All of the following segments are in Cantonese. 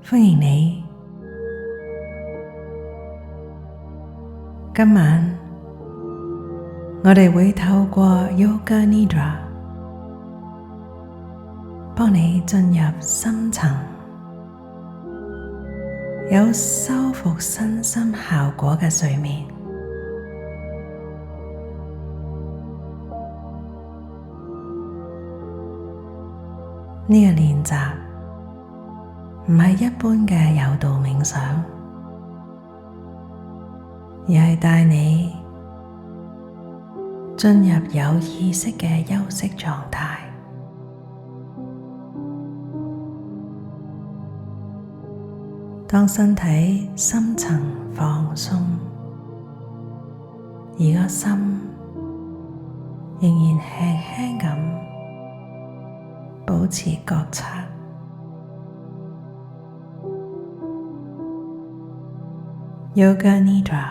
歡迎你。今晚我哋會透過 Yoga Nidra 幫你進入深層，有修復身心效果嘅睡眠。呢個練習唔係一般嘅誘導冥想，而係帶你進入有意識嘅休息狀態。當身體深層放鬆，而個心仍然輕輕咁保持覺察。Yoga Nidra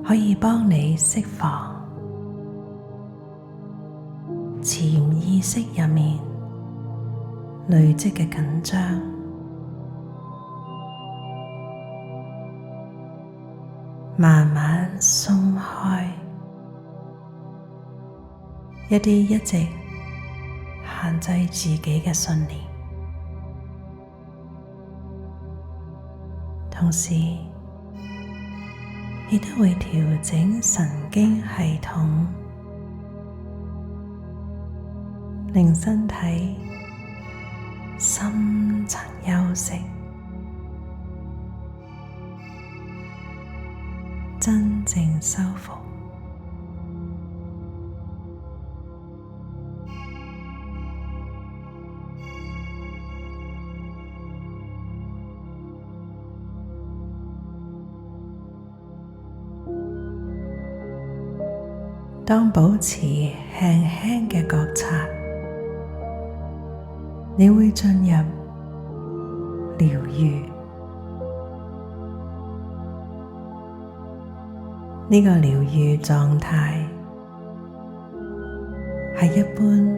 可以幫你釋放潛意識入面累積嘅緊張，慢慢鬆開一啲一直限制自己嘅信念，同時亦都會調整神經系統，令身體深層休息，真正修復。當保持輕輕嘅覺察，你會進入療癒。呢個療癒狀態係一般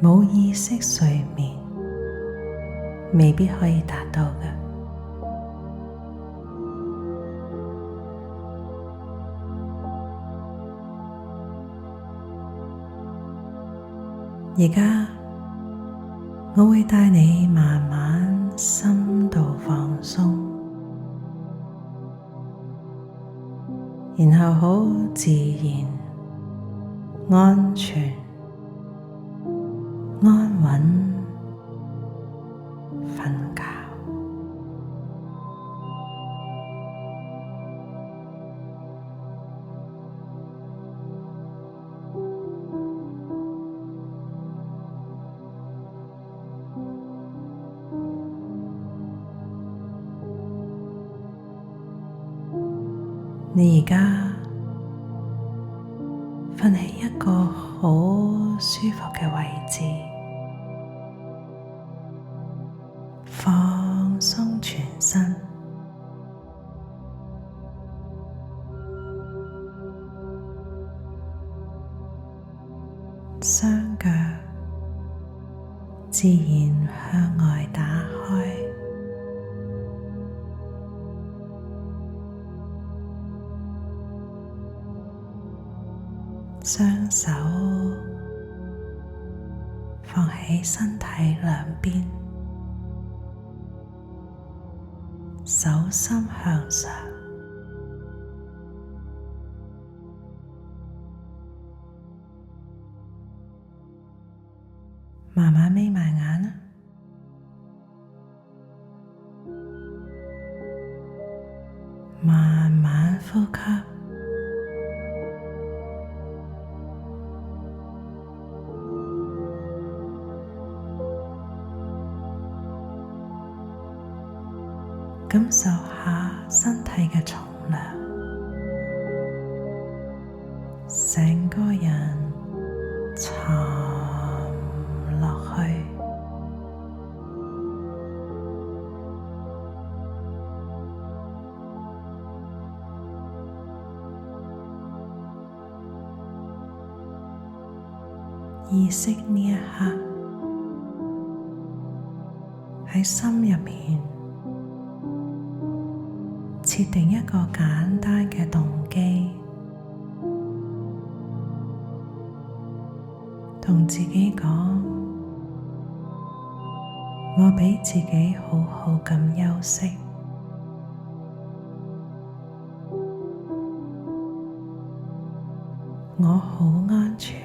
冇意識睡眠未必可以達到嘅。而家我會帶你慢慢深度放鬆，然後好自然、安全、安穩瞓覺。你而家瞓喺一個好舒服嘅位置，放鬆全身，雙腳自然向外打開。雙手放喺身體兩邊，手心向上，慢慢眯埋眼啦，慢慢呼吸。感受下身體嘅重量，成個人沉落去，意識呢一刻喺心入面設定一個簡單嘅動機，同自己講：我畀自己好好咁休息，我好安全。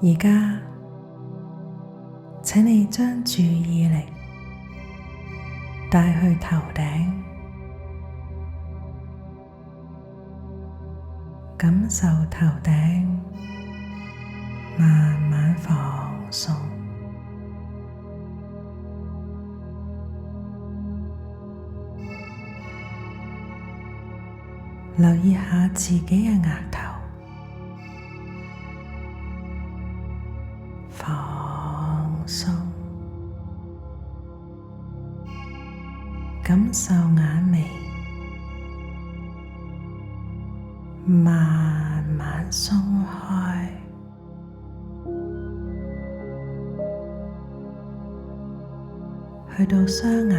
而家，請你將注意力帶去頭頂，感受頭頂慢慢放鬆，留意下自己嘅額頭。放鬆，感受眼眉慢慢鬆開，去到雙眼、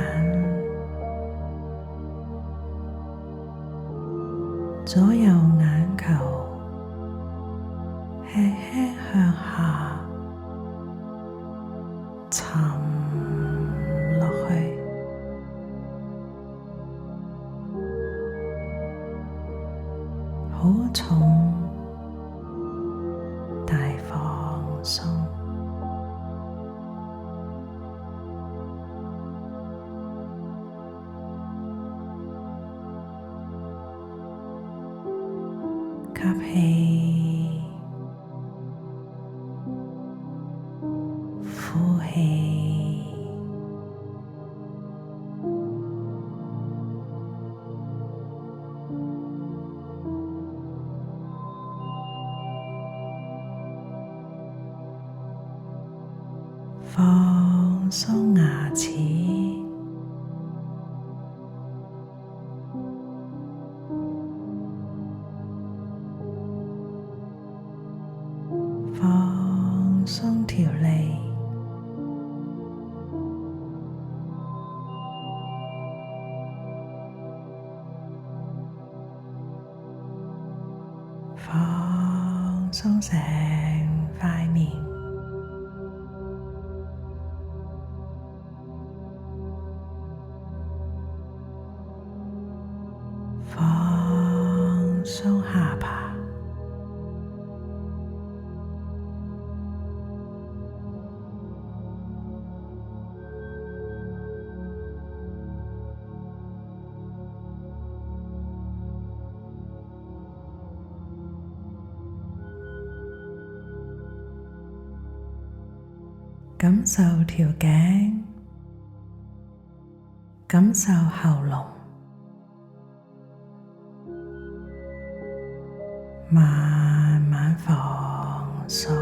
左右眼球，輕輕向下沉落去，好重，大放鬆，吸氣，呼氣，放鬆牙齒，放鬆條脷，放鬆成塊面，放鬆下巴，感受條頸，感受喉嚨，慢慢放鬆，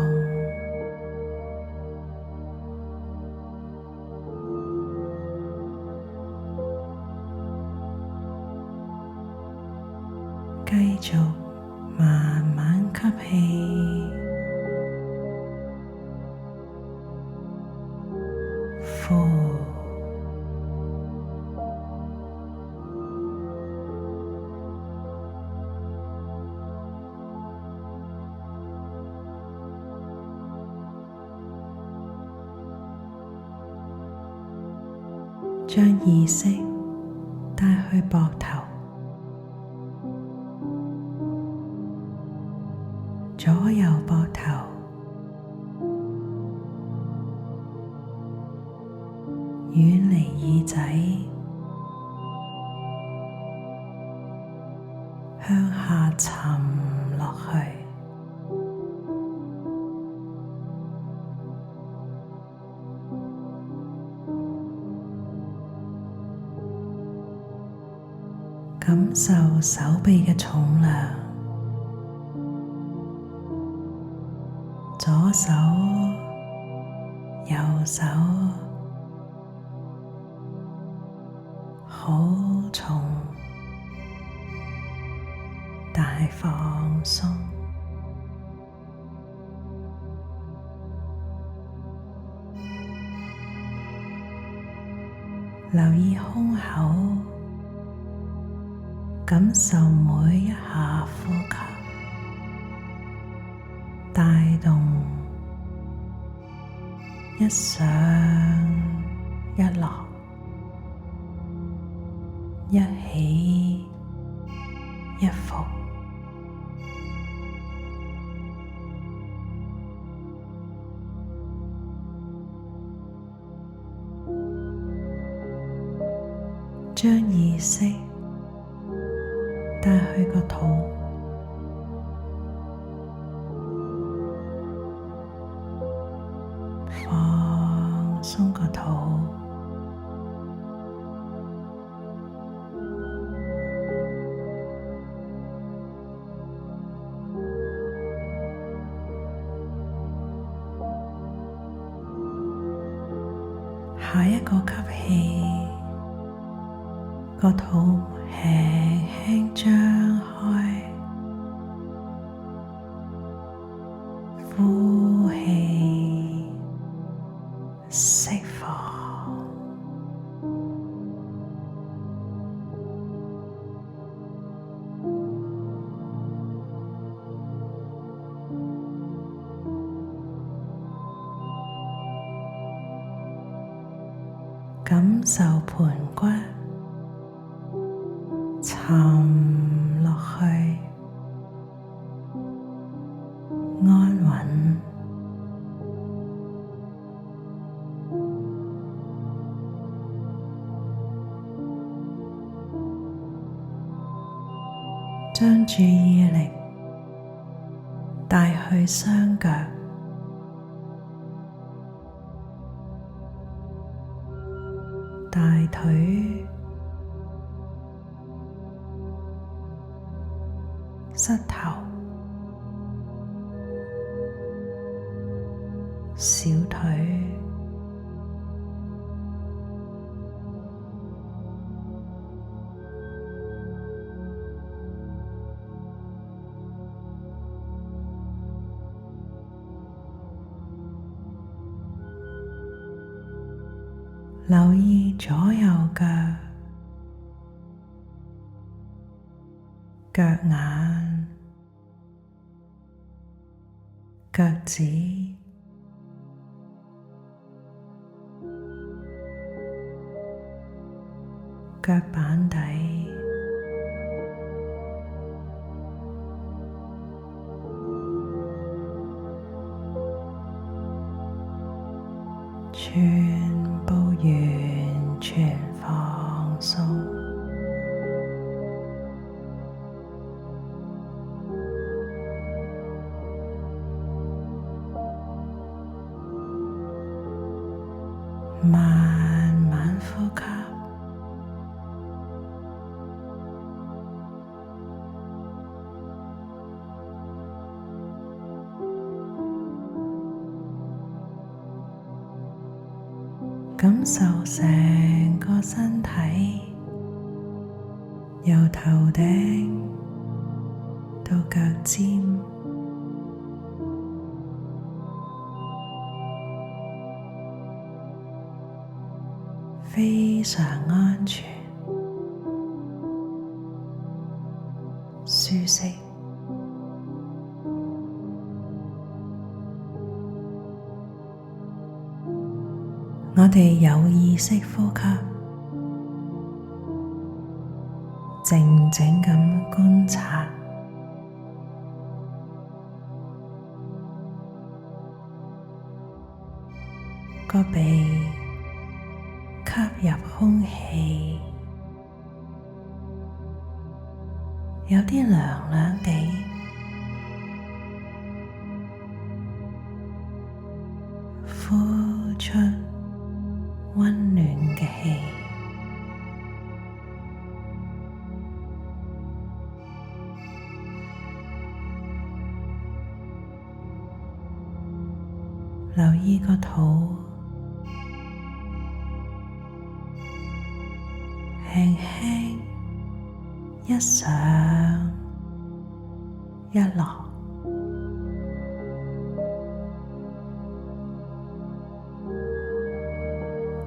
繼續慢慢吸氣，呼，將意識帶去膊頭，左右膊頭，遠離耳仔，向下沉落去。感受手臂嘅重量，左手、右手好重，但係放鬆。留意胸口，感受每一下呼吸，帶動一上一落，一起一伏。將意識帶去個肚，放鬆個肚，下一個吸氣，個肚輕輕張開，呼氣釋放。感受盤骨沉落去，安穩。將注意力帶去雙腳，大腿、膝頭、小腿、留意左右腳、腳眼、腳趾、腳板底、全部完全放鬆，慢慢呼吸，感受成個身體，由頭頂到腳尖，非常安全、舒適。我哋有意識呼吸，靜靜咁觀察，個鼻吸入空氣，有啲涼涼地，呼出溫暖嘅氣，留意個肚，輕輕輕一上一落，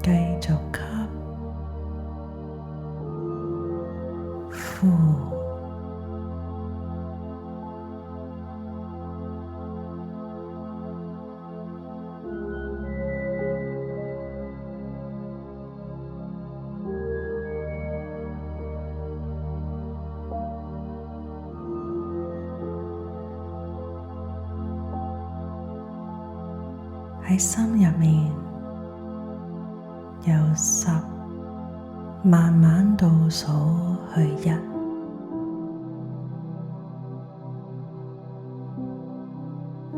繼續吸呼，喺心入面由10慢慢倒數去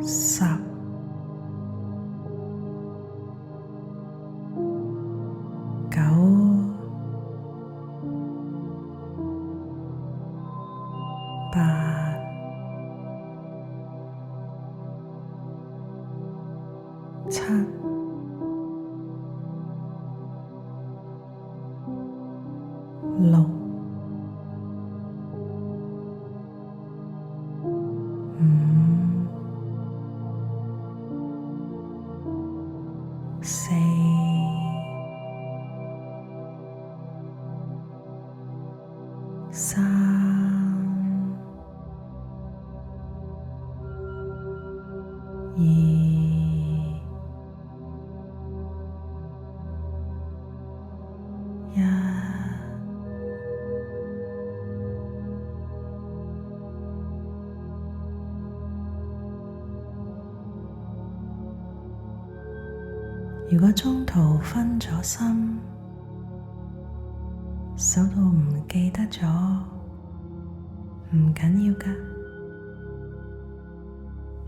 1，10、9、8、7、6、5、4、3、2、1。如果中途分咗心，數到唔記得咗，唔緊要㗎，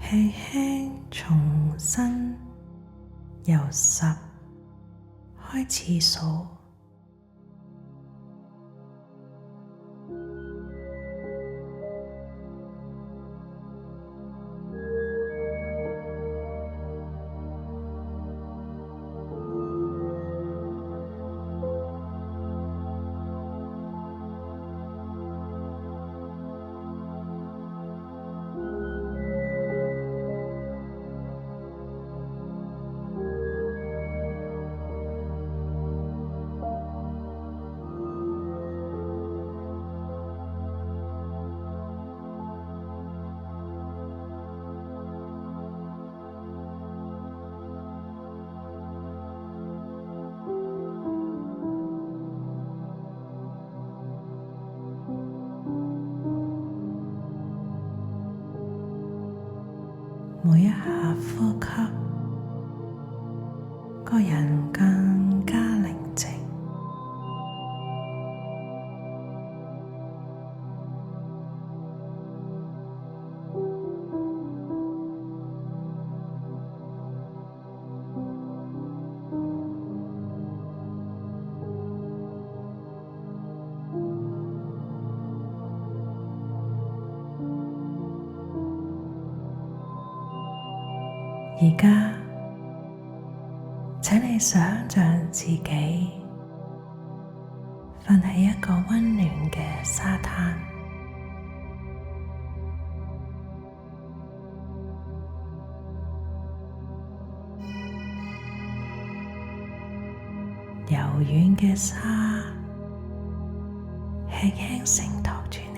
輕輕重新由10開始數。每一下呼吸，個人更加寧靜。而家，請你想象自己瞓喺一個溫暖嘅沙灘，柔軟嘅沙輕輕承托住你。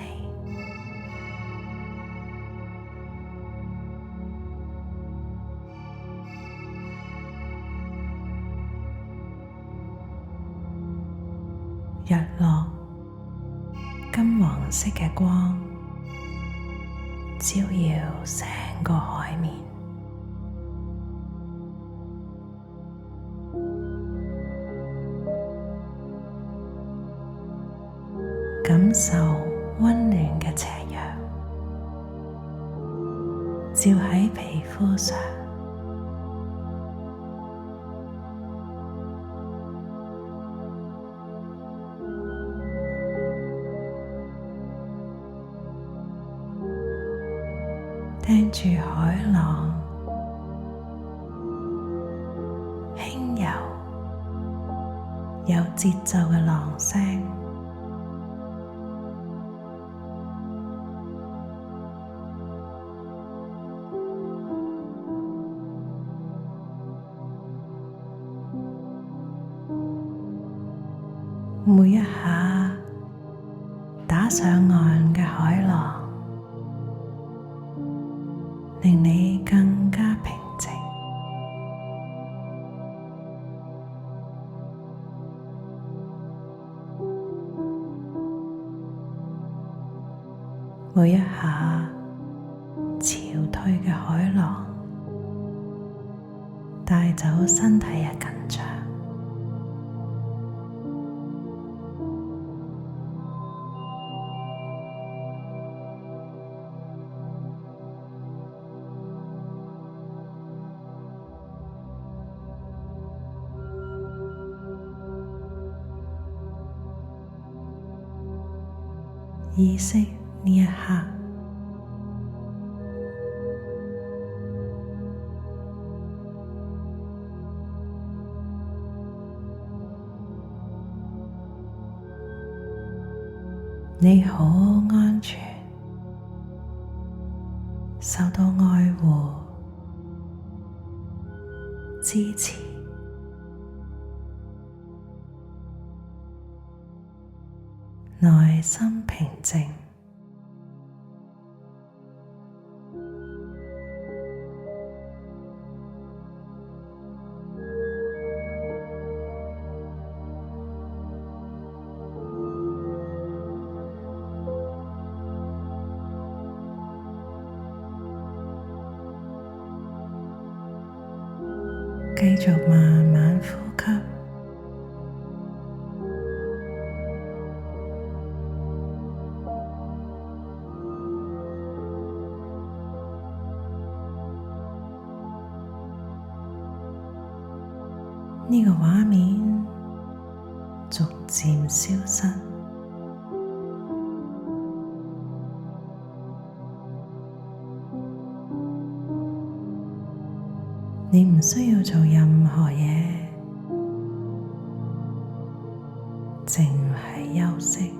日落金黃色嘅光照耀成個海面，感受溫暖嘅斜陽照喺皮膚上，聽住海浪輕柔有節奏嘅浪聲，每一下打上岸嘅海浪，令你更加平靜。每一下潮退嘅海浪，帶走身體嘅緊張。意識呢一刻，你好安全，受到愛護、支持，內心平靜。繼續慢慢呼吸，呢個畫面逐漸消失。你唔需要做任何嘢，淨係休息。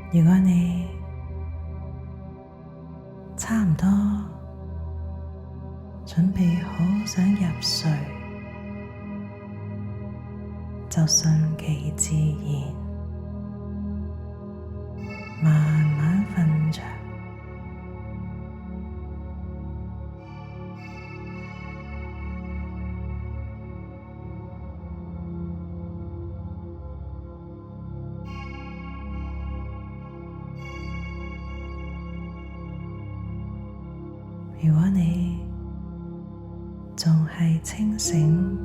如果你差唔多準備好想入睡，就順其自然，慢慢瞓着。如果你仲係清醒，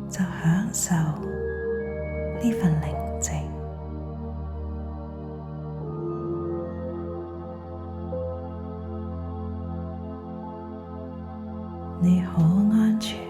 就享受呢份寧靜。你好安全。